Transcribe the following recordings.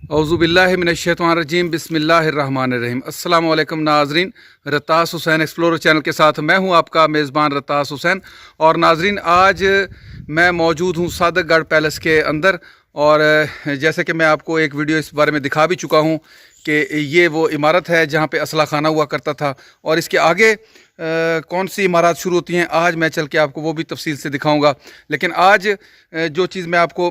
औज़ुबिल्लाहि मिनश्शैतानिर्रजीम बिस्मिल्लाहिर्रहमानिर्रहीम। अस्सलाम वालेकुम नाज़रीन, रत्तास हुसैन एक्सप्लोरर चैनल के साथ मैं हूं आपका मेज़बान रत्तास हुसैन। और नाज़रीन, आज मैं मौजूद हूं सादकगढ़ पैलेस के अंदर। और जैसे कि मैं आपको एक वीडियो इस बारे में दिखा भी चुका हूं कि ये वो इमारत है जहां पे असला खाना हुआ करता था। और इसके आगे कौन सी इमारत शुरू होती हैं, आज मैं चल के आपको वो भी तफसील से दिखाऊंगा। लेकिन आज जो चीज़ मैं आपको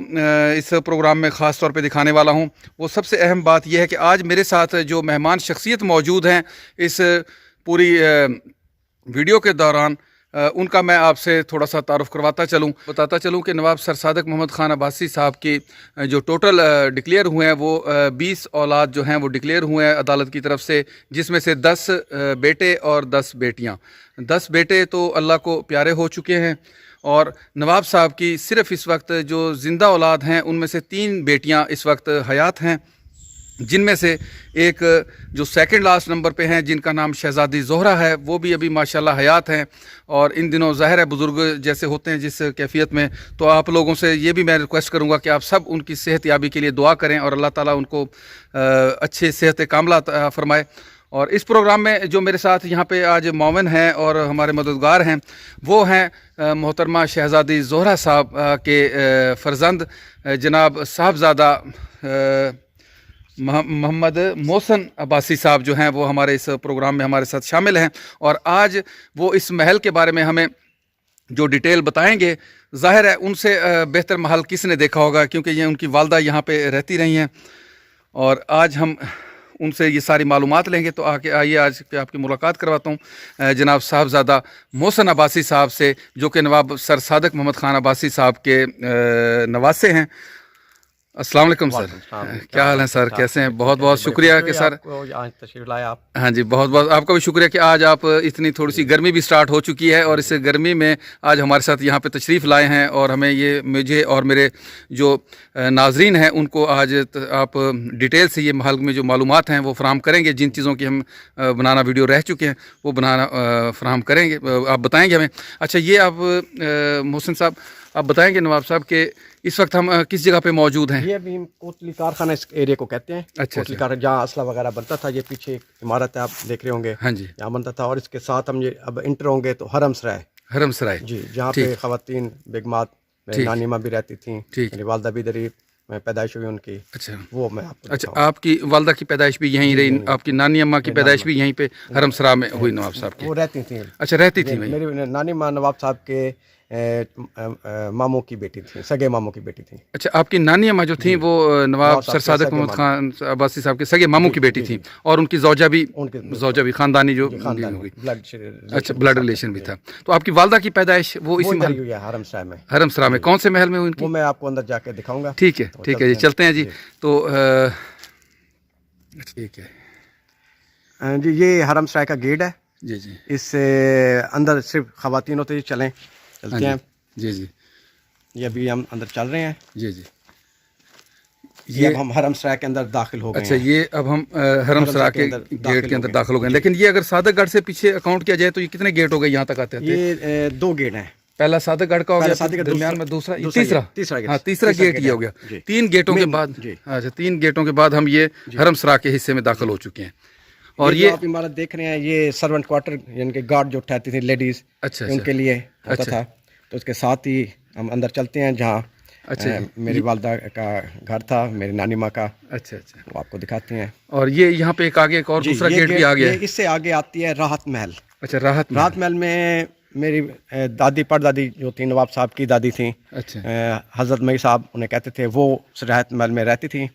इस प्रोग्राम में ख़ास तौर पे दिखाने वाला हूं, वो सबसे अहम बात यह है कि आज मेरे साथ जो मेहमान शख्सियत मौजूद हैं इस पूरी वीडियो के दौरान, उनका मैं आपसे थोड़ा सा तारुफ करवाता चलूँ, बताता चलूँ कि नवाब सर सादक मोहम्मद खान अब्बासी साहब की जो टोटल डिक्लेयर हुए हैं वो 20 औलाद जो हैं वो डिक्लेयर हुए हैं अदालत की तरफ से, जिसमें से 10 बेटे और 10 बेटियाँ। 10 बेटे तो अल्लाह को प्यारे हो चुके हैं और नवाब साहब की सिर्फ़ इस वक्त जो ज़िंदा औलाद हैं उनमें से 3 बेटियाँ इस वक्त हयात हैं, जिनमें से एक जो सेकंड लास्ट नंबर पे हैं जिनका नाम शहज़ादी ज़ोहरा है, वो भी अभी माशाल्लाह हयात हैं। और इन दिनों ज़ाहिर है बुज़ुर्ग जैसे होते हैं जिस कैफियत में, तो आप लोगों से ये भी मैं रिक्वेस्ट करूँगा कि आप सब उनकी सेहत याबी के लिए दुआ करें और अल्लाह ताला उनको अच्छे सेहत कामला फ़रमाए। और इस प्रोग्राम में जो मेरे साथ यहाँ पे आज मौमन हैं और हमारे मददगार हैं, वो हैं मोहतरमा शहज़ादी ज़ोहरा साहब के फ़र्जंद जनाब साहबज़ादा मोहम्मद मोहसन अब्बासी साहब जो हैं वो हमारे इस प्रोग्राम में हमारे साथ शामिल हैं। और आज वो इस महल के बारे में हमें जो डिटेल बताएंगे, ज़ाहिर है उनसे बेहतर महल किसने देखा होगा, क्योंकि ये उनकी वालदा यहाँ पे रहती रही हैं। और आज हम उनसे ये सारी मालूमात लेंगे। तो आइए आज के आपकी मुलाकात करवाता हूँ जनाब साहबज़ादा मोहसन अब्बासी साहब से, जो कि नवाब सर सादक मोहम्मद खान अब्बासी साहब के नवासे हैं। अस्सलाम वालेकुम सर, क्या हाल है सर, कैसे हैं? बहुत बहुत शुक्रिया कि सर तशरीफ लाए आप। हाँ जी, बहुत बहुत आपका भी शुक्रिया कि आज आप इतनी थोड़ी सी गर्मी भी स्टार्ट हो चुकी है और इस गर्मी में आज हमारे साथ यहाँ पे तशरीफ़ लाए हैं। और हमें ये, मुझे और मेरे जो नाजरीन हैं उनको आज आप डिटेल से ये महल में जो मालूमात हैं वो फराहम करेंगे। जिन चीज़ों की हम बनाना वीडियो रह चुके हैं वो बनाना फराहम करेंगे, आप बताएँगे हमें। अच्छा, ये आप मोहसिन साहब आप बताएँगे नवाब साहब के इस वक्त हम किस जगह पे मौजूद हैं? ये अभी हम कोतली कारखाना इस एरिया को कहते हैं। अच्छा, कोतली कारखाना जहाँ असला वगैरह बनता था, ये पीछे एक इमारत है आप देख रहे होंगे, हाँ जी, यहाँ बनता था। और इसके साथ हम ये अब इंटर होंगे तो हरम सराय, हरम सराय जी, जहाँ पे ख़वातीन बेगमात मेरी नानी माँ भी रहती थी, मेरी वालदा भी इधर ही पैदाइश हुई उनकी। अच्छा, वो मैं आपको अच्छा, आपकी वालदा की पैदाइश भी यहीं रही, आपकी नानी अम्मा की पैदाइश भी यहीं पे हरम सरा में हुई नवाब साहब की? वो रहती थी। अच्छा, रहती थी वहीं। मेरी नानी माँ नवाब साहब के मामू की बेटी थी, सगे मामू की बेटी थी। अच्छा, आपकी नानी अम्मा जो थी वो नवाब सर सादक मोहम्मद खान अब्बासी साहब के सगे मामू की बेटी थी, और उनकी ज़ौजा भी खानदानी जो होगी। अच्छा, ब्लड रिलेशन भी था। तो आपकी वालदा की पैदाइश वो इसी महल, हरम सराय में। हरम सरा में कौन से महल में हुई उनकी? वो मैं आपको अंदर जाके दिखाऊंगा। ठीक है, ठीक है जी, चलते हैं जी। तो ठीक है जी, ये हरम सराय का गेट है जी जी। इससे अंदर सिर्फ ख़वातीन होते हैं। चलते हैं जी जी। ये अभी हम अंदर चल रहे हैं जी जी। ये अब हम हरम सराय के अंदर दाखिल हो गए। अच्छा, ये अब हम हरम सराय के गेट के अंदर दाखिल हो गए। लेकिन ये अगर सादकगढ़ से पीछे अकाउंट किया जाए तो ये कितने गेट हो गए यहाँ तक आते हैं? ये 2 गेट हैं। पहला सादकगढ़ का हो गया, दरमियान में दूसरा, तीसरा गेट ये हो गया। 3 गेटों के बाद, अच्छा, 3 गेटों के बाद हम ये हरम सराय के हिस्से में दाखिल हो चुके हैं। और ये आप इमारत देख रहे हैं, ये सर्वेंट क्वार्टर यानी कि गार्ड जो ठहरती थी लेडीज, अच्छा, उनके लिए होता था। तो उसके साथ ही हम अंदर चलते हैं जहाँ अच्छा मेरी वालदा का घर था, मेरी नानी माँ का। अच्छा अच्छा, वो आपको दिखाते हैं। और ये यहाँ पे एक आगे एक और दूसरा गेट भी आ गया है। इससे आगे आती है राहत महल। अच्छा, राहत महल में मेरी दादी परदादी जो थी, नवाब साहब की दादी थी, अच्छा, हज़रत मई साहब उन्हें कहते थे, वो राहत महल में रहती थी।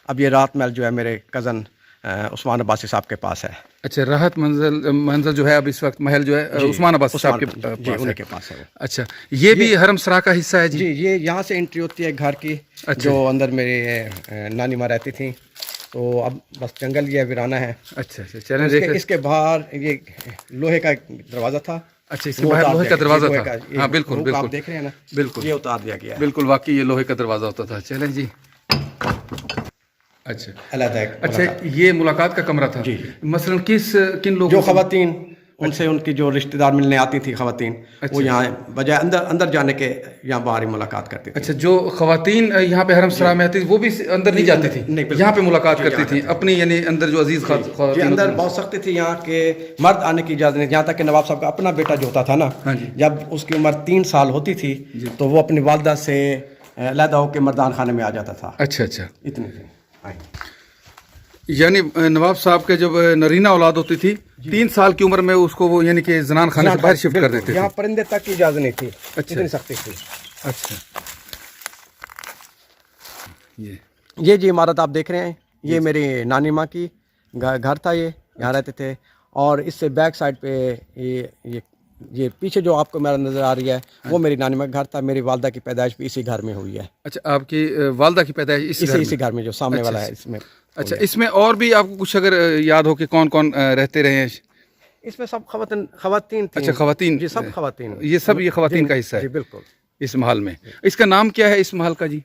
अब ये राहत महल जो है मेरे कज़न उस्मान अब्बासी साहब के पास है। अच्छा, राहत मंजिल जो है अब इस वक्त महल जो है उस्मान अब्बासी साहब के पास है। अच्छा, ये भी हरम सरा का हिस्सा है जी? ये यहाँ से एंट्री होती है घर की। अच्छा, जो अंदर मेरी नानी माँ रहती थी। तो अब बस जंगल ये वीराना है। अच्छा अच्छा, चलें देखें। इसके बाहर ये लोहे का दरवाज़ा था। अच्छा, इसके बाहर लोहे का दरवाजा था? हाँ, बिल्कुल बिल्कुल, आप देख रहे हैं ना, बिल्कुल ये उतार दिया गया है। बिल्कुल, वाकई ये लोहे का दरवाजा होता था। चलें जी। अच्छा, अच्छा, ये मुलाकात का कमरा था जी। मसलन किन लोगों, जो ख़वातीन उनसे उनकी जो रिश्तेदार मिलने आती थी ख़वातीन, वो यहाँ बजाय अंदर अंदर जाने के यहाँ बाहर ही मुलाकात करती थी। अच्छा, जो ख़वातीन यहाँ पे हरम सरा में आती थी वो भी अंदर नहीं जाती थी, नहीं, यहाँ पे मुलाकात करती थी अपनी, यानी अंदर जो अजीज़ ख़वातीन अंदर बहुत सख्ती थी यहाँ के, मर्द आने की इजाज़त नहीं। यहाँ तक कि नवाब साहब का अपना बेटा जो होता था ना, जब उसकी उम्र 3 साल होती थी तो वो अपनी वालदा से अलहदा होकर मर्दान खाने में आ जाता था। अच्छा अच्छा, इतनी थी। यानी नवाब साहब के जब नरीना औलाद होती थी 3 साल की उम्र में उसको वो यानी कि जनान खाने से बाहर शिफ्ट कर देते थे। यहाँ परिंदे तक की इजाज़त नहीं थी। अच्छा, इतनी सख्ती थी। अच्छा, ये जी इमारत आप देख रहे हैं, ये मेरी नानी माँ की घर था, ये यहाँ रहते थे। और इससे बैक साइड पे ये पीछे जो आपको मेरा नज़र आ रही है वो मेरी नानी माँ का घर था। मेरी वालदा की पैदाइश भी इसी घर में हुई है। अच्छा, आपकी वालदा की पैदाइश इसी घर में जो सामने वाला है इसमें। अच्छा, इसमें और भी आपको कुछ अगर याद हो कि कौन कौन रहते रहे हैं? इसमें सब खवातीन थी। अच्छा, खवातीन, जी सब खवातीन, ये सब ये खवातीन का हिस्सा है। जी बिल्कुल। इस महल में इसका नाम क्या है, इस महल का जी?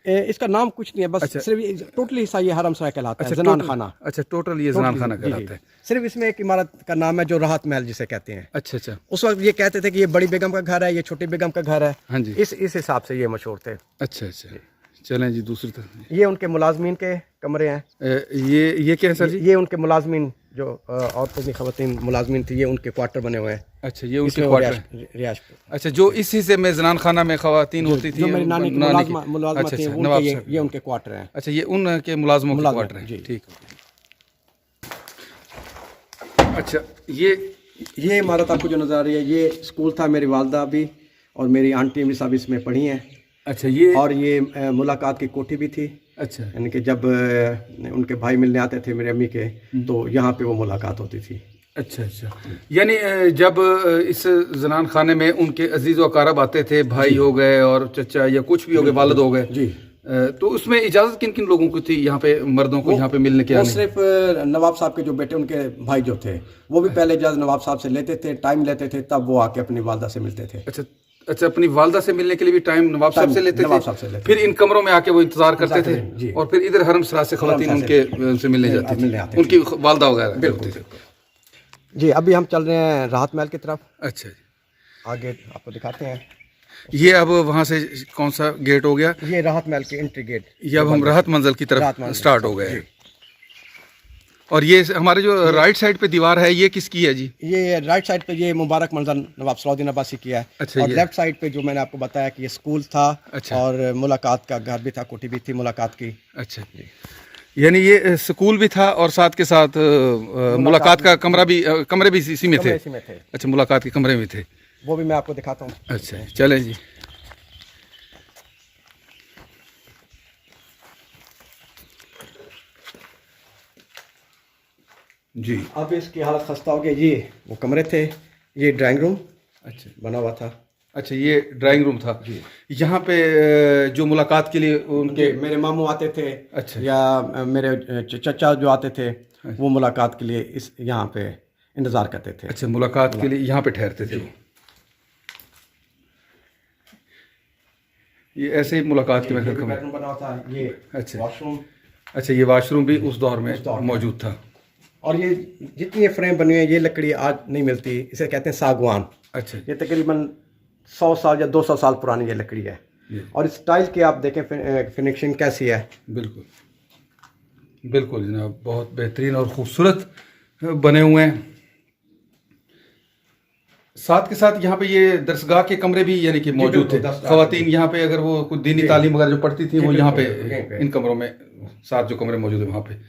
इसका नाम कुछ नहीं है, बस सिर्फ टोटली हिस्सा ये हरम सराय कहलाता है, जनान खाना। अच्छा, टोटल ये जनान खाना कहलाता है। सिर्फ इसमें एक इमारत का नाम है जो राहत महल जिसे कहते हैं। अच्छा अच्छा, उस वक्त ये कहते थे कि ये बड़ी बेगम का घर है, ये छोटी बेगम का घर है। हाँ जी, इस हिसाब से ये मशहूर थे। अच्छा अच्छा, चलें जी दूसरी तरफ। ये उनके मुलाजमीन के कमरे हैं। ये क्या है सर जी? ये उनके मुलाजमीन जो औरतों की खवातीन मुलाजमीन थी, ये उनके क्वार्टर बने हुए हैं। अच्छा, ये उनके क्वार्टर रिहायश। अच्छा, जो इस हिस्से में जनान खाना में खवातीन होती थी, जो मेरी नानी की मुलाजमा थी, ये उनके क्वार्टर हैं। अच्छा, ये उनके मुलाजमों के क्वार्टर हैं। ठीक। अच्छा, ये इमारत आपको जो नज़र आ रही है, ये स्कूल था। मेरी वालदा भी और मेरी आंटी भी सब इसमें पढ़ी हैं। अच्छा, ये मुलाकात की कोठी भी थी। अच्छा, यानी कि जब उनके भाई मिलने आते थे मेरे अम्मी के, तो यहाँ पे वो मुलाकात होती थी। अच्छा अच्छा, यानी जब इस जनान खाने में उनके अजीज़ व अकारब आते थे, भाई हो गए और चचा या कुछ भी हो गए, वालिद हो गए जी, तो उसमें इजाज़त किन किन लोगों को थी यहाँ पे, मर्दों को यहाँ पे मिलने के? सिर्फ नवाब साहब के जो बेटे, उनके भाई जो थे, वो भी पहले इजाज़त नवाब साहब से लेते थे, टाइम लेते थे, तब वो आके अपनी वालदा से मिलते थे। अच्छा अच्छा, अपनी वालदा से मिलने के लिए भी टाइम नवाब साहब से लेते थे, फिर इन कमरों में आके वो इंतजार करते थे और फिर इधर हरम सरा से खवातीन उनसे मिलने जाती थी, उनकी वालदा वगैरह। बिल्कुल। जी, अभी हम चल रहे हैं राहत महल की तरफ। अच्छा, आगे आपको दिखाते हैं। ये अब वहाँ से कौन सा गेट हो गया? ये राहत महल की एंट्री गेट। ये अब हम राहत मंजिल की तरफ स्टार्ट हो गए। और ये हमारे जो राइट साइड पे दीवार है, ये किसकी है जी? ये राइट साइड पे ये मुबारक मंजर नवाब सलाउद्दीन अब्बासी की है। अच्छा, और लेफ्ट साइड पे जो मैंने आपको बताया कि ये स्कूल था। अच्छा, और मुलाकात का घर भी था, कोठी भी थी मुलाकात की। अच्छा, यानी ये स्कूल भी था और साथ के साथ मुलाकात का कमरे भी इसी में थे। अच्छा, मुलाकात के कमरे में थे, वो भी मैं आपको दिखाता हूँ। अच्छा, चलें जी। जी, अब इसकी हालत खस्ता हो गई। ये वो कमरे थे, ये ड्राइंग रूम अच्छा बना हुआ था। अच्छा, ये ड्राइंग रूम था। यहाँ पे जो मुलाकात के लिए उनके मेरे मामू आते थे। अच्छा, या मेरे चचा जो आते थे, वो मुलाकात के लिए इस यहाँ पे इंतज़ार करते थे। अच्छा, मुलाकात के लिए यहाँ पे ठहरते थे। ये ऐसे ही मुलाकात के बेडरूम बना हुआ था। ये अच्छा वॉशरूम। अच्छा, ये वॉशरूम भी उस दौर में मौजूद था। और ये जितनी ये फ्रेम बनी है, ये लकड़ी आज नहीं मिलती, इसे कहते हैं सागवान। अच्छा, ये तकरीबन 100 साल या 200 साल पुरानी ये लकड़ी है। और इस टाइल की आप देखें फिनिशिंग कैसी है। बिल्कुल बिल्कुल जनाब, बहुत बेहतरीन और ख़ूबसूरत बने हुए हैं। साथ के साथ यहाँ पे ये दरसगाह के कमरे भी यानी कि मौजूद थे। ख़वातीन यहाँ पे अगर वो कुछ दीनी तालीम वगैरह जो पढ़ती थी, वो यहाँ पे इन कमरों में साथ जो कमरे मौजूद है वहाँ पे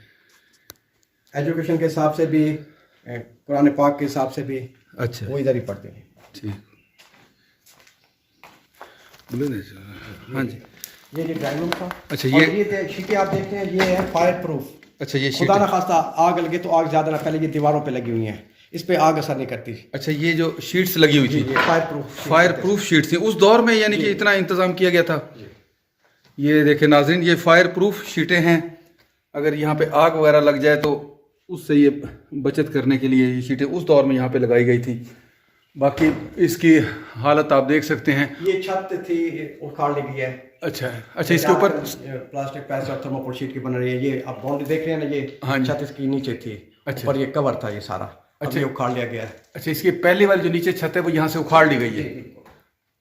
एजुकेशन के हिसाब से भी, कुरान पाक के हिसाब से भी। अच्छा, वो इधर ही पढ़ते हैं। ठीक, हाँ जी। ये ड्राइंग रूम था। अच्छा, ये शीटें आप देखते हैं, ये है फायर प्रूफ। अच्छा, ये खुदा ना खास्ता आग लगे तो आग ज़्यादा ना फैले, ये दीवारों पे लगी हुई हैं, इस पे आग असर नहीं करती। अच्छा, ये जो शीट्स लगी हुई थी, फायर प्रूफ शीट थी उस दौर में, यानी कि इतना इंतज़ाम किया गया था। ये देखें नाजरीन, ये फायर प्रूफ शीटें हैं। अगर यहाँ पे आग वगैरह लग जाए तो उससे ये बचत करने के लिए ये शीटें उस दौर में यहाँ पे लगाई गई थी। बाकी इसकी हालत आप देख सकते हैं। ये छत थी, उखाड़ ली गई है। अच्छा अच्छा, इसके ऊपर प्लास्टिक पैस और थर्मोकोल शीट की बन रही है। ये आप बाउंड्री देख रहे हैं ना, ये छत इसकी नीचे थी। अच्छा, पर ये कवर था ये सारा। अच्छा, ये उखाड़ लिया गया है। अच्छा, इसकी पहली वाली जो नीचे छत है वो यहाँ से उखाड़ ली गई है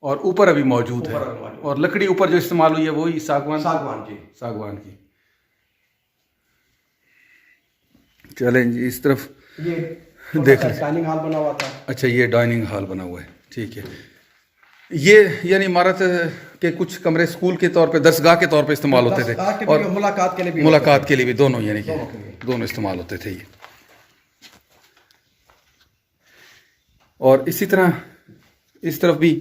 और ऊपर अभी मौजूद है। और लकड़ी ऊपर जो इस्तेमाल हुई है वही सागवान जी, सागवान की। चलें जी, इस तरफ ये देख लें। डाइनिंग हॉल बना हुआ था। अच्छा, ये डाइनिंग हॉल बना हुआ है, ठीक है। ये यानी इमारत के कुछ कमरे स्कूल के तौर पे, दरसगाह के तौर पे इस्तेमाल होते थे और मुलाकात के लिए भी मुलाकात के लिए भी, दोनों यानी कि दोनों इस्तेमाल होते थे ये। और इसी तरह इस तरफ भी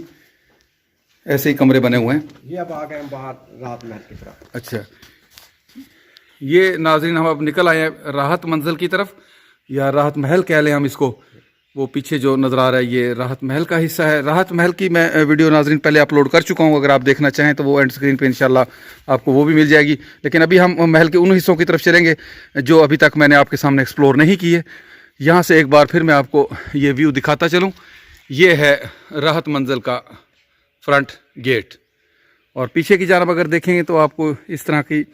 ऐसे ही कमरे बने हुए हैं। ये अब आ गए हम बाहर राहत महल की तरफ। अच्छा, ये नाज़रीन हम अब निकल आए हैं राहत मंजिल की तरफ, या राहत महल कह लें हम इसको। वो पीछे जो नज़र आ रहा है ये राहत महल का हिस्सा है। राहत महल की मैं वीडियो नाज़रीन पहले अपलोड कर चुका हूँ, अगर आप देखना चाहें तो वो एंड स्क्रीन पे इंशाल्लाह आपको वो भी मिल जाएगी। लेकिन अभी हम महल के उन हिस्सों की तरफ चलेंगे जो अभी तक मैंने आपके सामने एक्सप्लोर नहीं किए। यहाँ से एक बार फिर मैं आपको ये व्यू दिखाता चलूँ। ये है राहत मंजिल का फ्रंट गेट, और पीछे की जानब अगर देखेंगे तो आपको इस तरह की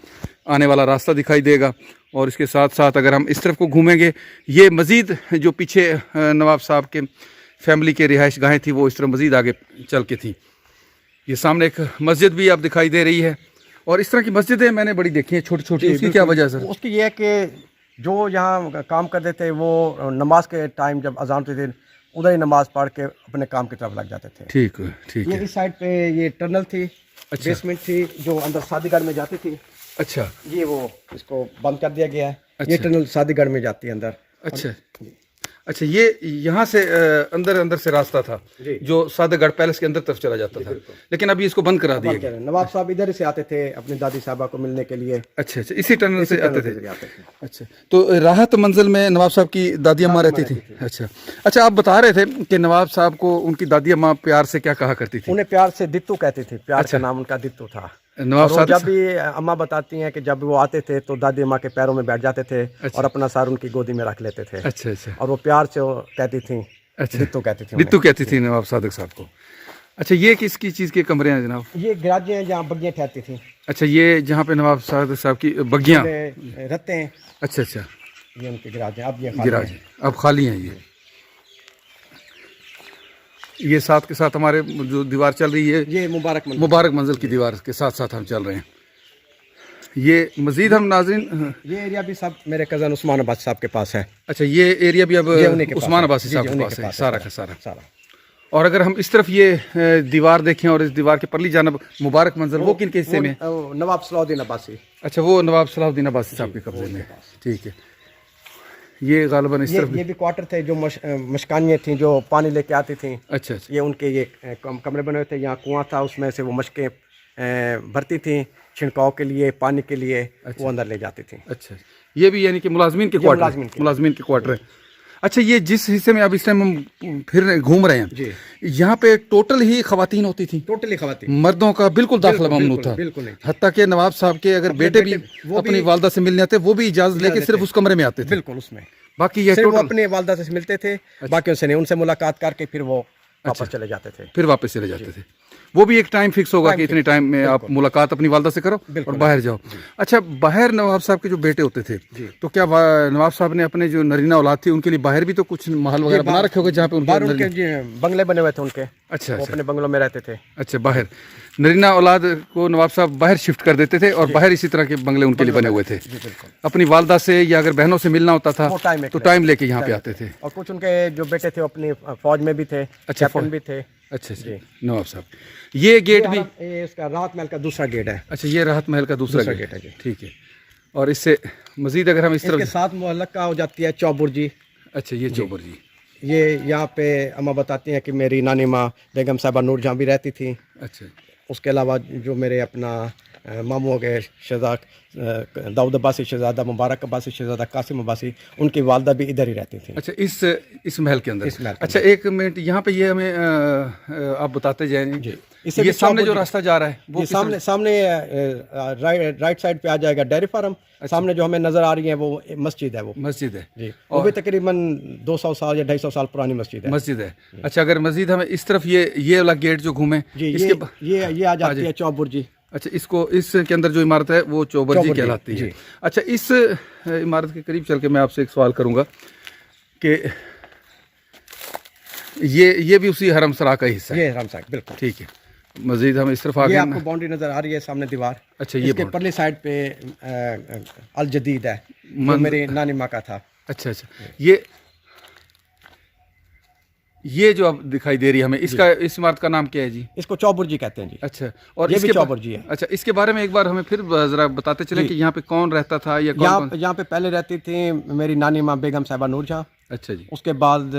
आने वाला रास्ता दिखाई देगा। और इसके साथ साथ अगर हम इस तरफ को घूमेंगे, ये मज़ीद जो पीछे नवाब साहब के फैमिली के रिहाइश गाहें थी वो इस तरह मज़ीद आगे चल के थी। ये सामने एक मस्जिद भी आप दिखाई दे रही है, और इस तरह की मस्जिदें मैंने बड़ी देखी हैं छोटी छोटी। उसकी क्या वजह सर? उसकी ये है कि जो यहाँ काम करते थे वो नमाज के टाइम जब अजान होती थी उधर ही नमाज पढ़ के अपने काम की तरफ लग जाते थे। ठीक है, ठीक ये है। इस साइड पे ये टनल थी, बेसमेंट थी जो अंदर शादीगढ़ में जाती थी। अच्छा, ये वो इसको बंद कर दिया गया है। अच्छा। ये टनल शादीगढ़ में जाती है अंदर। अच्छा अच्छा, ये यहाँ से अंदर अंदर से रास्ता था जो सादेगढ़ पैलेस के अंदर तरफ चला जाता था, लेकिन अभी इसको बंद करा दिया गया। नवाब साहब इधर ही से आते थे अपनी दादी साहबा को मिलने के लिए। अच्छा अच्छा, इसी टनल से आते थे। आते थे। अच्छा, तो राहत मंजिल में नवाब साहब की दादी अम्मा रहती थी। अच्छा अच्छा, आप बता रहे थे कि नवाब साहब को उनकी दादी अम्मा प्यार से क्या कहा करती थी? उन्हें प्यार से दित्तू कहती थी। प्यार का नाम उनका दित्तू था। नवाब और साहब जब भी अम्मा बताती हैं कि जब वो आते थे तो दादी अम्मा के पैरों में बैठ जाते थे और अपना सर उनकी गोदी में रख लेते थे। अच्छा अच्छा, और वो प्यार से वो कहती थी, अच्छा, दित्तू कहती थी। बिट्टू कहती थी नवाब सादिक साहब को। अच्छा, ये किसकी चीज़ के कमरे हैं जनाब? ये गिराजें हैं जहाँ बग्गियाँ ठहरती थी। अच्छा, ये जहाँ पे नवाब सादिक साहब की बग्गियाँ रहते हैं। अच्छा अच्छा, ये उनके गिराजें। अब ये गिराज अब खाली हैं। ये साथ के साथ हमारे जो दीवार चल रही है ये मुबारक मंजिल की दीवार के साथ साथ हम चल रहे हैं। ये मजीद हम नाज़रीन, ये एरिया भी सब मेरे कज़न उस्मान अब्बास साहब के पास है। अच्छा, ये एरिया भी अब उस्मान अब्बासी साहब के पास है सारा का सारा। और अगर हम इस तरफ ये दीवार देखें और इस दीवार के परली जानब मुबारक मंजिल, वो किन के हिस्से में? नवाब सलाउद्दीन अब्बासी। अच्छा, वो नवाब सलाउद्दीन अब्बासी साहब के कब्जे में। ठीक है, ये गालिबन इस तरफ ये भी क्वार्टर थे जो मशकानियाँ थी जो पानी लेके आती थी। अच्छा अच्छा, ये उनके ये कमरे बने हुए थे। यहाँ कुआं था, उसमें से वो मशकें भरती थी छिड़काव के लिए, पानी के लिए। वो अंदर ले जाती थी। अच्छा, ये भी यानी कि मुलाजमीन के क्वार्टर है। अच्छा, ये जिस हिस्से में अब इस टाइम हम फिर घूम रहे हैं, यहाँ पे टोटल ही खवातीन होती थी? टोटली खवातीन, मर्दों का बिल्कुल दाखिला ममनू था। बिल्कुल नहीं। हत्ता के नवाब साहब के अगर बेटे भी अपनी वालदा से मिलने आते वो भी इजाजत लेके सिर्फ उस कमरे में आते थे। बिल्कुल, उसमें बाकी ये वो अपने वालदा से मिलते थे, बाकी उनसे नहीं। उनसे मुलाकात करके फिर वो वापस चले जाते थे। फिर वापस चले जाते थे। वो भी एक टाइम फिक्स होगा कि इतने टाइम में आप मुलाकात अपनी वालदा से करो और बाहर जाओ। अच्छा, बाहर नवाब साहब के जो बेटे होते थे तो क्या नवाब साहब ने अपने जो नरीना औलाद थी उनके लिए बाहर भी तो कुछ महल वगैरह बना रखे होंगे जहाँ पे उनके बंगले बने हुए थे उनके? अच्छा, वो अपने बंगलों में रहते थे। अच्छा, बाहर नरीना औलाद को नवाब साहब बाहर शिफ्ट कर देते थे और बाहर इसी तरह के बंगले उनके लिए बने हुए थे। अपनी वालदा से या अगर बहनों से मिलना होता था तो टाइम लेके यहाँ पे आते थे। और कुछ उनके जो बेटे थे अपनी फौज में भी थे, कैप्टन भी थे। अच्छा जी, नवाब साहब। ये गेट भी इसका राहत महल का दूसरा गेट है। अच्छा, ये राहत महल का दूसरा गेट है। ठीक है, और इससे मजीद अगर हम इस तरफ के साथ मुअल्लका हो जाती है चौबुर्जी। अच्छा, ये चौबुर्जी, ये यहाँ पे अम्मा बताती हैं कि मेरी नानी माँ बेगम साहिबा नूर जहाँ भी रहती थी। अच्छा, उसके अलावा जो मेरे अपना मामू हो गए शहजाद दाऊद अब्बासी, शहजादा मुबारक अब्बासी, शहजादा कासिम अब्बासी, उनकी वालदा भी इधर ही रहती थी। अच्छा, इस महल के अंदर। अच्छा, एक मिनट यहाँ पे ये हमें आप बताते जाएंगे। ये सामने जो रास्ता जा रहा है वो सामने राइट साइड पे आ जाएगा डेयरी फार्म। सामने जो हमें नजर आ रही है वो मस्जिद है। वो मस्जिद है जी, वो भी तकरीबन 200 साल या 250 साल पुरानी मस्जिद है। अच्छा, अगर मस्जिद हमें इस तरफ ये वाला गेट जो घूमे ये आ जाती है चौबुर्जी। अच्छा, इसके अंदर जो इमारत है वो चौबुर्जी कहलाती है। अच्छा, इस इमारत के करीब चल के मैं आपसे एक सवाल करूंगा कि ये भी उसी हरमसरा का हिस्सा है। ये हरमसरा बिल्कुल। ठीक है, मजीद हम इस तरफ आ ये गए आपको ना। बाउंड्री नज़र आ रही है सामने दीवार। अच्छा, ये इसके परली साइड पे अल जदीद है जो मेरी नानी माँ का था। अच्छा अच्छा, ये जो अब दिखाई दे रही है हमें, इसका इस इमारत का नाम क्या है जी? इसको चौबुर्जी कहते हैं जी। अच्छा, और ये इसके भी चौबुर्जी है। अच्छा, इसके बारे में एक बार हमें फिर जरा बताते चले कि यहाँ पे कौन रहता था या कौन कौन? यहाँ पे पहले रहती थी मेरी नानी माँ बेगम साहिबा नूरजहाँ। अच्छा जी। उसके बाद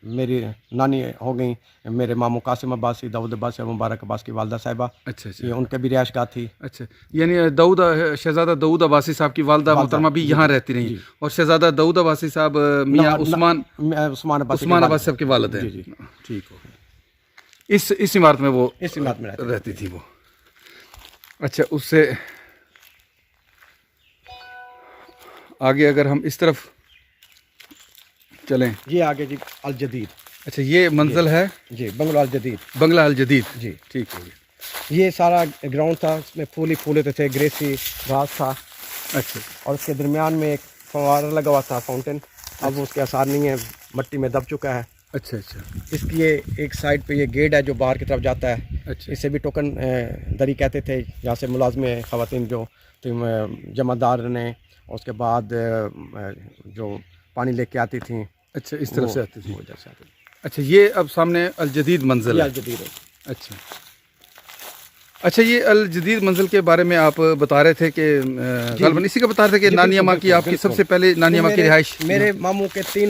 मेरी नानी हो गई मेरे मामू कासिम अब्बासी, दाऊद अब्बासी, मुबारक अब्बास की वालदा साहिबा। अच्छा अच्छा। ये उनके भी रिहायशगाह थी। अच्छा, यानी शहजादा दाऊद अब्बासी साहब की वालदा मोहतरमा भी यहाँ रहती रही, और शहजादा दाऊद अब्बासी साहब मियाँ उस्मान अब्बासी साहब के वालिद हैं। ठीक हो गया। इस इमारत में वो इस इमारत में रहती थी वो। अच्छा, उससे आगे अगर हम इस तरफ चलें, ये आगे जी अल जदीद। अच्छा, ये मंजिल है जी, बंगला अल जदीद। बंगला अल जदीद जी ठीक हो गया। ये सारा ग्राउंड था, इसमें फूल ही फूल होते थे, ग्रेसी घास था। अच्छा, और उसके दरमियान में एक फव्वारा लगा हुआ था, फाउंटेन। अब उसके आसार नहीं है, मट्टी में दब चुका है। अच्छा अच्छा इसकी ये एक साइड पे ये गेट है जो बाहर की तरफ जाता है। अच्छा। इसे भी टोकन दरी कहते थे, जहाँ से मुलाजमे ख़वातीन जो जमादार ने, उसके बाद जो पानी लेके आती थी। अच्छा, इस तरफ से आती थी। वो इधर से आती थी। अच्छा, ये अब सामने अल जदीद मंजिल ये है। अल जदीद है। अच्छा अच्छा, ये अल जदीद मंजिल के बारे में आप बता रहे थे कि गलबन इसी का बता रहे थे कि नानी अम्मा की आपकी सबसे पहले नानी अम्मा की रिहाइश। मेरे मामू के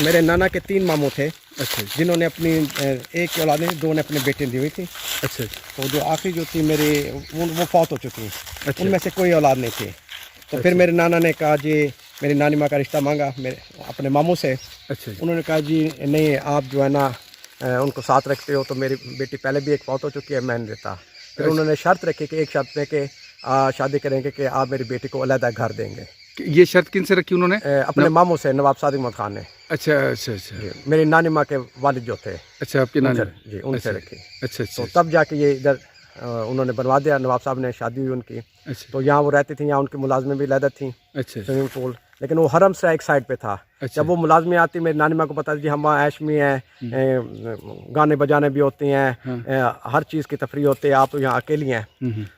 मेरे नाना के 3 मामू थे। अच्छा जिन्होंने अपनी एक की औलाद नहीं, 2 ने अपने बेटे दी हुई थी। अच्छा। तो जो आखिरी जो थी मेरी वो फौत हो चुकी। अच्छा। उनमें से कोई औलाद नहीं थी। तो फिर मेरे नाना ने कहा जी, मेरी नानी माँ का रिश्ता मांगा मेरे अपने मामू से। अच्छा। उन्होंने कहा जी नहीं, आप जो है ना उनको साथ रखते हो, तो मेरी बेटी पहले भी एक फौत हो चुकी है, मैं नहीं देता। फिर उन्होंने शर्त रखी कि एक शर्त पे कि शादी करेंगे कि आप मेरी बेटी को अलग घर देंगे। ये शर्त किन से रखी उन्होंने? अपने मामू से, नवाब सादिक अहमद खान ने। अच्छा अच्छा अच्छा। मेरी नानी माँ के वालिद जो थे। अच्छा, आपकी नानी जी, उनसे रखी। अच्छा अच्छा। तो तब जाके ये इधर उन्होंने बनवा दिया। नवाब साहब ने शादी हुई उनकी। अच्छा। तो यहाँ वो रहती थी, यहाँ उनकी मुलाजमें भी लहदत थी। अच्छा। स्विमिंग पूल, लेकिन वो हरम से एक साइड पे था। अच्छा। जब वो मुलाजमें आती, मेरी नानी माँ को पता जी हम वहाँ ऐश में हैं, गाने बजाने भी होते हैं, हर चीज़ की तफरी होती है, आप तो यहाँ अकेली हैं।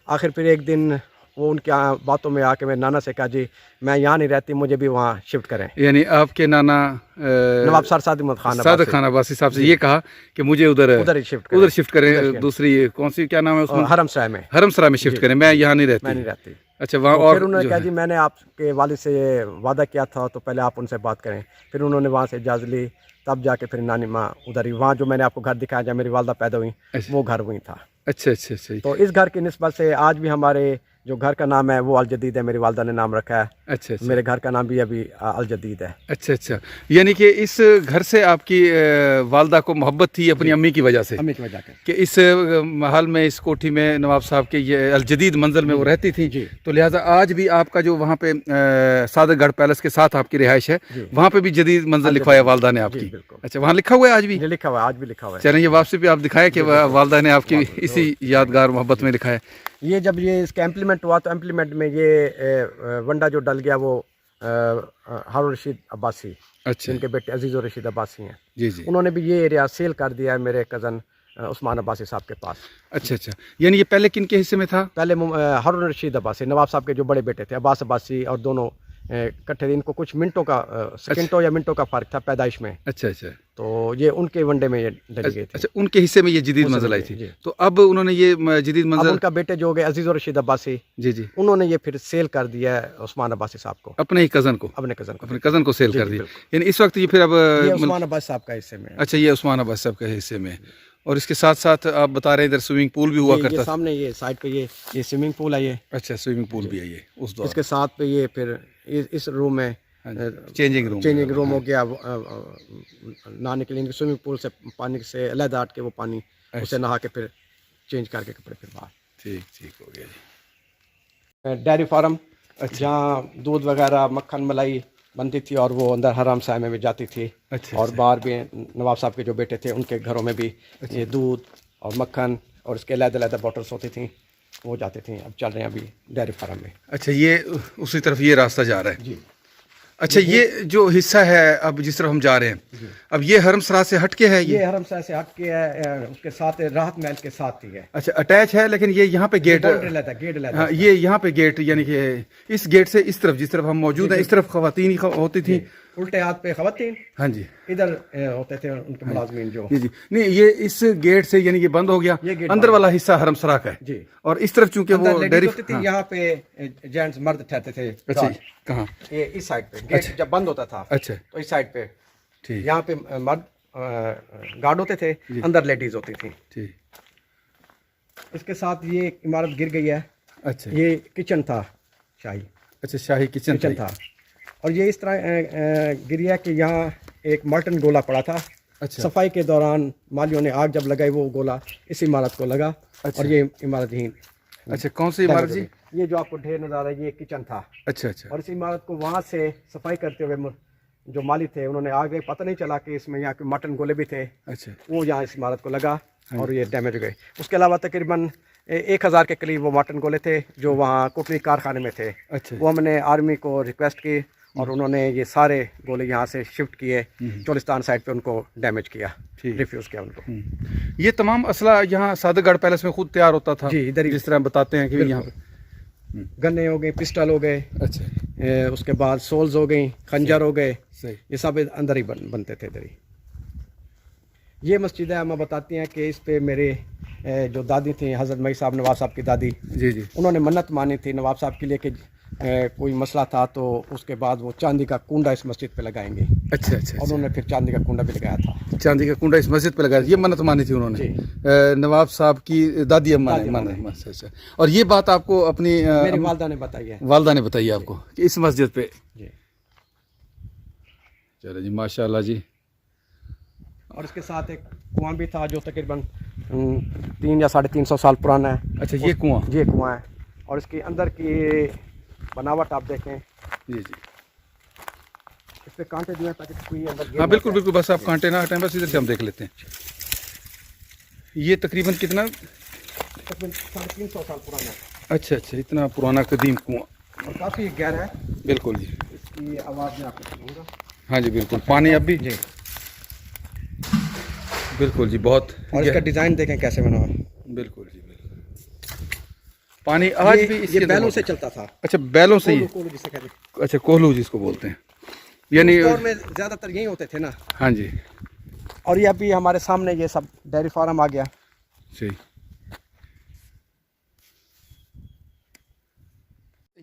आखिर फिर एक दिन वो उनके बातों में आके मेरे नाना से कहा जी मैं यहाँ नहीं रहती, मुझे भी वहाँ शिफ्ट करें। यानी आपके नाना नवाब सादिक खान अब्बासी साहब से ये कहा कि मुझे उधर ही शिफ्ट करें। दूसरी कौन सी, क्या नाम है उसमें? हरमसरा में शिफ्ट करें, मैं यहाँ नहीं रहती। अच्छा, वहाँ और फिर उन्होंने कहा जी मैंने आपके वालिद से ये वादा किया था, तो पहले आप उनसे बात करें। फिर उन्होंने वहाँ से इजाज़त ली, तब जाके फिर नानी माँ उधर ही, वहाँ जो मैंने आपको घर दिखाया जहाँ मेरी वालदा पैदा हुई, वो घर वहीं था। अच्छा अच्छा अच्छा। तो इस घर की निस्बत से आज भी हमारे जो घर का नाम है वो अल जदीद है, मेरी वालदा ने नाम रखा है। अच्छा अच्छा। मेरे घर का नाम भी अभी अल जदीद है। अच्छा अच्छा, यानी कि इस घर से आपकी वालदा को मोहब्बत थी अपनी अम्मी की वजह से, कि इस महल में, इस कोठी में नवाब साहब के ये अल जदीद मंजिल में वो रहती थी। तो लिहाजा आज भी आपका जो वहाँ पे सादतगढ़ पैलेस के साथ आपकी रिहाइश है, वहाँ पे भी जदीद मंजिल लिखवाया वालदा ने आपकी? अच्छा, वहाँ लिखा हुआ है आज भी? लिखा हुआ है, आज भी लिखा हुआ है। चलें, ये वापसी भी आप दिखाए कि वालदा ने आपकी इसी यादगार मोहब्बत में लिखा है। ये जब ये इसका इम्प्लीमेंट हुआ, तो इम्प्लीमेंट में ये वंडा जो डल गया वो हारून रशीद अब्बासी, अच्छा, इनके बेटे अजीज़ और रशीद अब्बासी हैं। जी जी। उन्होंने भी ये एरिया सेल कर दिया है मेरे कज़न उस्मान अब्बासी साहब के पास। अच्छा अच्छा, यानी ये पहले किन के हिस्से में था? पहले हारून रशीद अब्बासी, नवाब साहब के जो बड़े बेटे थे, अब्बास अब्बासी, और दोनों इकट्ठे थे। इनको कुछ मिनटों का सेकंडों या मिनटों का फ़र्क था पैदाइश में। अच्छा अच्छा। तो ये उनके वनडे में ये डली गई थी। अच्छा, उनके हिस्से में ये जदीद मंजिल आई थी। तो अब उन्होंने ये जदीद मंजिल, उनका बेटे जो हो गए अजीज़ और रशीद अब्बासी, जी जी, उन्होंने ये फिर सेल कर दिया है उस्मान अब्बासी साहब को, अपने ही कज़न को, अपने कज़न को सेल कर दिया। यानी इस वक्त ये फिर अब ये उस्मान अब्बासी साहब का हिस्से में। अच्छा, ये उस्मान अब्बासी साहब के हिस्से में। और इसके साथ साथ आप बता रहे हैं इधर स्विमिंग पूल भी हुआ करता था। सामने ये साइड पे ये स्विमिंग पूल है ये। अच्छा, स्विमिंग पूल भी है ये उस दौर। इसके साथ पे ये फिर इस रूम में चेंजिंग रूम हो गया। नहाने के लिए स्विमिंग पूल से पानी से अलग हट के वो पानी उसे नहा के फिर चेंज करके कपड़े फिर बाहर। ठीक ठीक हो गया जी। डेयरी फार्म, जहाँ दूध वगैरह, मक्खन, मलाई बनती थी, और वो अंदर हराम साहब में जाती थी। अच्छा, और बाहर भी नवाब साहब के जो बेटे थे उनके घरों में भी ये दूध और मक्खन और इसके अलग बॉटल्स होती थी, वो जाती थी। अब चल रहे हैं अभी डेयरी फार्म में। अच्छा, ये उसी तरफ ये रास्ता जा रहा है जी। अच्छा, ये जो हिस्सा है अब जिस तरफ हम जा रहे हैं, अब ये हरमसराज से हट के है ये हरमसराज से हट के है, उसके साथ राहत महल के साथ ही है। अच्छा, अटैच है, लेकिन ये यहाँ पे गेट, बाउंड्री लेता है, गेट लेता है। हाँ, ये यहाँ पे गेट, यानी कि इस गेट से इस तरफ, जिस तरफ हम मौजूद हैं, इस तरफ खवातीन ही होती थी, उल्टे हाथ पे खवातीन, हाँ जी, इधर होते थे उनके मुलाजमीन जो। जी जी, नहीं ये इस गेट से यानी कि बंद हो गया, ये गेट अंदर वाला हिस्सा हरमसरा का है जी। और इस तरफ चूंकि वो डेयरी होती थी, यहाँ पे जेंट्स मर्द ठहरते थे। अच्छा, कहाँ? ये इस साइड पे गेट जब बंद होता था, अच्छा, तो इस साइड पे ठीक, यहाँ पे मर्द गार्ड होते थे, अंदर लेडीज होती थी। ठीक, इसके साथ ये इमारत गिर गई है। अच्छा, ये किचन था शाही, अच्छा, शाही किचन था, और ये इस तरह गिर गया कि यहाँ एक मॉर्टन गोला पड़ा था। अच्छा, सफाई के दौरान मालियों ने आग जब लगाई, वो गोला इस इमारत को लगा। अच्छा, और ये इमारत ही, अच्छा, कौन सी इमारत जी? ये जो आपको ढेर नजर आ रहा है, ये किचन था। अच्छा, अच्छा, और इस इमारत को वहाँ से सफाई करते हुए जो माली थे, उन्होंने आगे पता नहीं चला कि इसमें यहाँ के मटन गोले भी थे, अच्छा, वो यहाँ इस इमारत को लगा और ये डैमेज हो गए। उसके अलावा तकरीबन 1000 के करीब वो मटन गोले थे जो वहाँ कुटनी कारखाने में थे। अच्छा, वो हमने आर्मी को रिक्वेस्ट की और उन्होंने ये सारे गोले यहाँ से शिफ्ट किए, चोलिस्तान साइड पे उनको डैमेज किया, रिफ्यूज़ किया उनको। ये तमाम असला यहाँ सादगढ़ पैलेस में खुद तैयार होता था जी, इधर ही जिस तरह बताते हैं कि यहाँ पे। गन्ने हो गए, पिस्टल हो गए, अच्छा, उसके बाद सोल्स हो गई, खंजर हो गए, सही, ये सब अंदर ही बनते थे इधर ही। ये मस्जिद है, हमें बताती हैं कि इस पे मेरे जो दादी थी, हज़रत मई साहब, नवाब साहब की दादी, जी जी, उन्होंने मन्नत मानी थी नवाब साहब के लिए कि कोई मसला था तो उसके बाद वो चांदी का कुंडा इस मस्जिद पे लगाएंगे। अच्छा, अच्छा, और उन्होंने फिर चांदी का कुंडा भी लगाया था। चांदी का कुंडा इस मस्जिद पे लगाया, ये मन्नत मानी थी उन्होंने, नवाब साहब की दादी अम्मा ने। अच्छा, अच्छा, और ये बात आपको अपनी मेरी वालदा ने बताई है। वालदा ने बताई आपको कि इस मस्जिद पे जी। चलो जी, माशाल्लाह जी। और इसके साथ एक कुआं भी था जो तकरीबन 300 या 350 साल पुराना है। अच्छा, ये कुआं, ये कुआं है, और इसके अंदर की बनावट आप देखें, जी जी, इस पे कांटे दिए हैं ताकि कोई अंदर गिर हाँ ना बिल्कुल जाए। बिल्कुल, बस आप कांटे ना हटाएं, बस इधर से हम देख लेते हैं। ये तकरीबन कितना? तकरीबन 350 साल पुराना है अच्छा, अच्छा, इतना पुराना कदीम कुआं, और काफ़ी गहरा है। बिल्कुल जी, इसकी आवाज़ में आपको सुनूंगा। हाँ जी, बिल्कुल, पानी अब भी जी, बिल्कुल जी, बहुत, और इसका डिज़ाइन देखें कैसे बना हुआ है। बिल्कुल जी, बिल्कुल, पानी आज भी ये इसके बैलों से चलता था। अच्छा, बैलों से ही, कोल्हू जिसे कहते हैं। अच्छा, कोल्हू जिसको बोलते हैं, यानी उस दौर में ज़्यादातर यही होते थे ना। हाँ जी, और ये अभी हमारे सामने ये सब डेयरी फार्म आ गया। सही।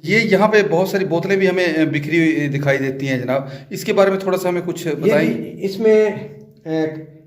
ये यहाँ पे बहुत सारी बोतलें भी हमें बिखरी हुई दिखाई देती हैं जनाब, इसके बारे में थोड़ा सा हमें कुछ बताइए। इसमें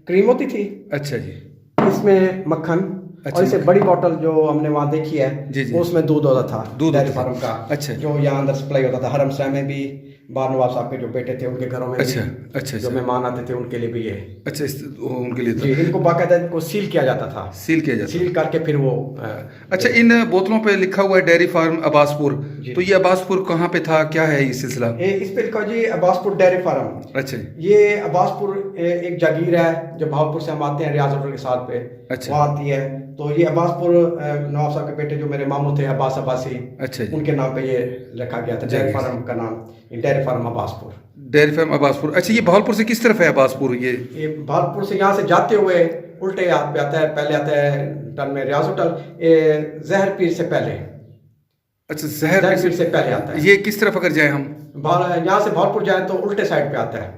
क्रीम होती थी, अच्छा जी, इसमें मक्खन, अच्छा, और इससे बड़ी बोतल जो हमने वहाँ देखी है, जी जी, उसमें दूध होता था, दूध डेयरी होता था। फार्म का। अच्छा, जो यहाँ अंदर सप्लाई होता था हरम शाह में भी, बार नवाब साहब के जो बेटे थे उनके घरों में अच्छा, भी, अच्छा, जो मेहमान आते थे उनके लिए भी ये। अच्छा, उनके लिए जी, इनको बाकायदा इनको सील किया जाता था, सील किया जाता सील करके फिर वो अच्छा, इन बोतलों पे लिखा हुआ है डेयरी फार्म अब्बासपुर, तो ये अब्बासपुर कहाँ पे था, क्या है ये सिलसिला? इस पे लिखा जी अब्बासपुर डेयरी फार्म। अच्छा, ये अब्बासपुर एक जागीर है जो भावपुर से हम आते हैं रियाज होटल के साथ पे, अच्छा, वहाँ आती है। तो ये अब्बासपुर नवाब साहब के बेटे जो मेरे मामू थे अब्बास अब्बासी, अच्छा जी, उनके नाम पे ये रखा गया था डेयरी फार्म का नाम, dairy farm Abbaspur. Dairy farm Abbaspur. अच्छा, ये भावलपुर से किस तरफ है अब्बासपुर? ये भावलपुर से यहाँ से जाते हुए उल्टे हाथ पे आता है, पहले आता है टर्न में रियाज होटल, जहर पीर से पहले। अच्छा, जहर पीर से पहले आता है। ये किस तरफ अगर जाए हम, यहाँ से भावलपुर जाए तो उल्टे साइड पे आता है।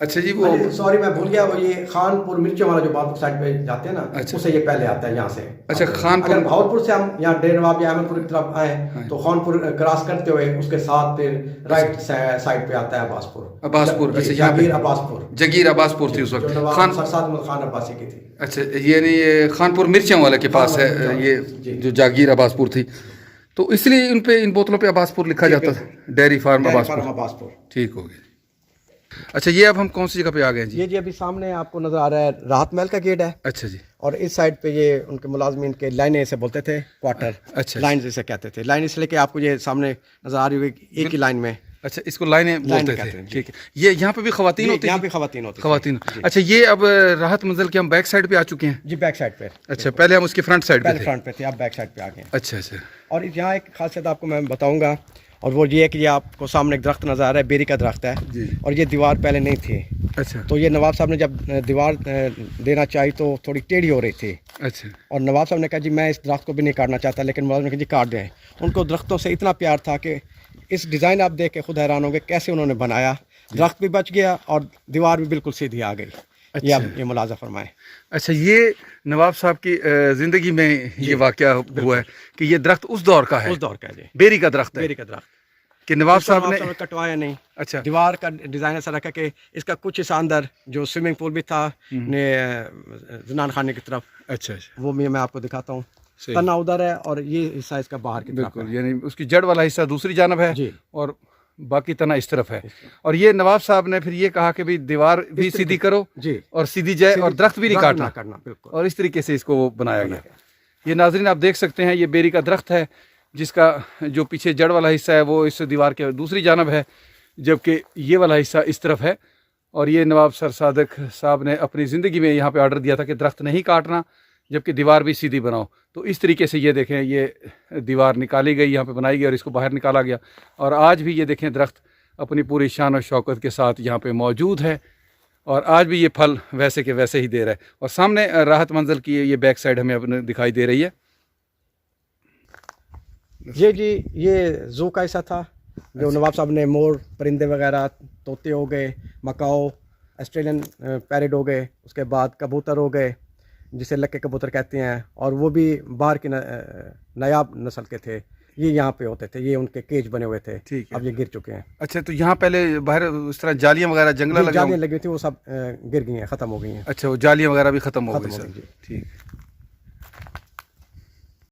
अच्छा जी, वो सॉरी मैं भूल गया, वो ये खानपुर मिर्चों वाला जो भावलपुर साइड पे जाते हैं ना, अच्छा, उसे ये पहले आता है यहाँ से। अच्छा, खानपुर, अगर भावलपुर से हम यहाँ डेर नवाब या अहमदपुर की तरफ आए तो खानपुर क्रॉस करते हुए उसके साथ फिर राइट साइड पे आता है अब्बासपुर। अब्बासपुर, अच्छा, जागीर अब्बासपुर, जगीर अब्बासपुर थी उस वक्त, खान सरसाद खान अब्बासी की थी। अच्छा, यानी ये खानपुर मिर्चों वाले के पास है ये जो जागीर अब्बासपुर थी, तो इसलिए इन बोतलों पे अब्बासपुर लिखा जाता था, डेयरी फार्म अब्बासपुर। ठीक हो गया। अच्छा, ये अब हम कौन सी जगह पे आ गए जी? ये जी अभी सामने आपको नजर आ रहा है राहत महल का गेट है। अच्छा जी, और इस साइड पे ये उनके मुलाजमीन के लाइनें से बोलते थे, क्वार्टर। अच्छा, लाइन जैसे कहते थे, लाइन इसलिए कि आपको ये सामने नजर आ रही होगी एक ही लाइन में। अच्छा, इसको लाइनें बोलते थे, ठीक है। ये यहाँ पे भी खवातीन होती यहाँ पे खवातीन होती, खवातीन। अच्छा, ये अब राहत मंजिल के हम बैक साइड पे आ चुके हैं जी, बैक साइड पे। अच्छा, पहले हम उसके फ्रंट साइड पे थे। फ्रंट पे थे, आप बैक साइड पे आ गए। अच्छा, अच्छा, और यहाँ एक खासियत आपको मैं बताऊंगा, और वो ये है कि ये आपको सामने एक दरख्त नज़र आ रहा है, बेरी का दरख्त है, जी। और ये दीवार पहले नहीं थी। अच्छा तो ये नवाब साहब ने जब दीवार देना चाहिए तो थोड़ी टेढ़ी हो रही थी, अच्छा और नवाब साहब ने कहा जी मैं इस दरख्त को भी नहीं काटना चाहता, लेकिन मुलाजिम ने कहा जी काट दें। उनको दरख्तों से इतना प्यार था कि इस डिज़ाइन आप देख के खुद हैरान होंगे कैसे उन्होंने बनाया। दरख्त भी बच गया और दीवार भी बिल्कुल सीधी आ गई। ये आप ये मुलाजा फरमाएं। अच्छा, ये नवाब साहब की ज़िंदगी में ये वाक़या हुआ है कि ये दरख्त उस दौर का है, उस दौर का है जी, बेरी का दरख्त है बेरी का दरख्त। कि नवाब इसको साहब ने कटवाया नहीं। अच्छा दीवार का डिज़ाइन ऐसा रखा कि इसका कुछ हिस्सा अंदर जो स्विमिंग पूल भी था ने जनान खाने की तरफ, अच्छा अच्छा वो भी मैं आपको दिखाता हूँ। सही। तना उधर है और ये हिस्सा इसका बाहर की तरफ बिल्कुल, है। यानी उसकी जड़ वाला हिस्सा दूसरी जानब है जी। और बाकी तना इस तरफ है। और ये नवाब साहब ने फिर ये कहा कि भाई दीवार भी सीधी करो जी, और सीधी जाए और दरख्त भी नहीं काटना, करना बिल्कुल। और इस तरीके से इसको वो बनाया गया। ये नाजरीन आप देख सकते हैं, ये बेरी का दरख्त है जिसका जो पीछे जड़ वाला हिस्सा है वो इस दीवार के दूसरी जानब है, जबकि ये वाला हिस्सा इस तरफ है। और ये नवाब सर सादिक साहब ने अपनी ज़िंदगी में यहाँ पे ऑर्डर दिया था कि दरख्त नहीं काटना, जबकि दीवार भी सीधी बनाओ। तो इस तरीके से ये देखें, ये दीवार निकाली गई, यहाँ पे बनाई गई और इसको बाहर निकाला गया। और आज भी ये देखें दरख्त अपनी पूरी शान और शौकत के साथ यहाँ पे मौजूद है और आज भी ये फल वैसे के वैसे ही दे रहा है। और सामने राहत मंजिल की ये बैक साइड हमें अपने दिखाई दे रही है। ये जी ये जू का हिस्सा था जो नवाब साहब ने मोर, परिंदे वगैरह, तोते हो गए, मकाओ, ऑस्ट्रेलियन पैरेट हो गए, उसके बाद कबूतर हो गए जिसे लक्के कबूतर कहते हैं, और वो भी बाहर की नायाब नस्ल के थे। ये यहाँ पे होते थे, ये उनके केज बने हुए थे। ठीक है। अब ये गिर चुके हैं। अच्छा, तो यहाँ पहले बाहर उस तरह जालियाँ वगैरह जंगला लगा जालियाँ लगी थी, वो सब गिर गई हैं, ख़त्म हो गई हैं। अच्छा, वो जालियाँ वगैरह भी ख़त्म हो ख़त्म गई हो सर। गई जी। ठीक।